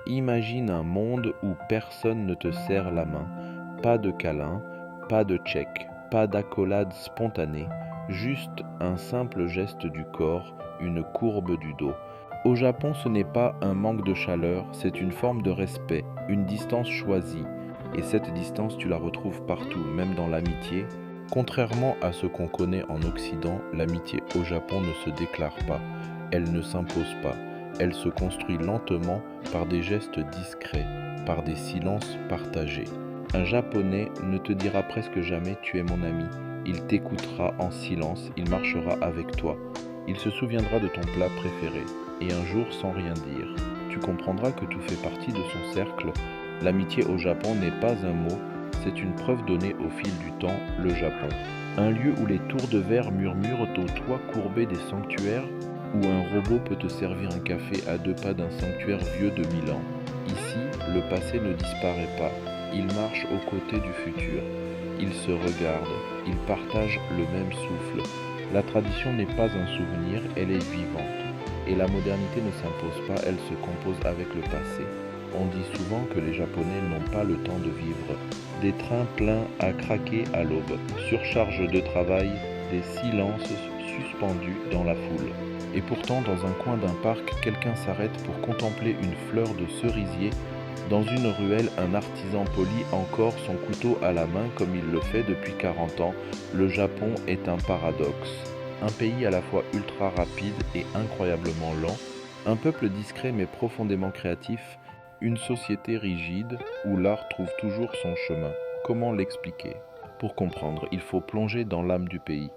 Imagine un monde où personne ne te serre la main, pas de câlin, pas de check, pas d'accolade spontanée, juste un simple geste du corps, une courbe du dos. Au Japon, ce n'est pas un manque de chaleur, c'est une forme de respect, une distance choisie. Et cette distance, tu la retrouves partout, même dans l'amitié. Contrairement à ce qu'on connaît en Occident, l'amitié au Japon ne se déclare pas, elle ne s'impose pas, elle se construit lentement par des gestes discrets, par des silences partagés. Un Japonais ne te dira presque jamais tu es mon ami, il t'écoutera en silence, il marchera avec toi, il se souviendra de ton plat préféré, et un jour sans rien dire, tu comprendras que tout fait partie de son cercle. L'amitié au Japon n'est pas un mot, c'est une preuve donnée au fil du temps, le Japon. Un lieu où les tours de verre murmurent au toit courbé des sanctuaires, où un robot peut te servir un café à 2 pas d'un sanctuaire vieux de 1000 ans. Ici, le passé ne disparaît pas, il marche aux côtés du futur. Ils se regardent, ils partagent le même souffle. La tradition n'est pas un souvenir, elle est vivante. Et la modernité ne s'impose pas, elle se compose avec le passé. On dit souvent que les Japonais n'ont pas le temps de vivre. Des trains pleins à craquer à l'aube, surcharge de travail, des silences suspendus dans la foule. Et pourtant, dans un coin d'un parc, quelqu'un s'arrête pour contempler une fleur de cerisier. Dans une ruelle, un artisan polit encore son couteau à la main comme il le fait depuis 40 ans. Le Japon est un paradoxe. Un pays à la fois ultra rapide et incroyablement lent, un peuple discret mais profondément créatif, une société rigide où l'art trouve toujours son chemin. Comment l'expliquer ? Pour comprendre, il faut plonger dans l'âme du pays.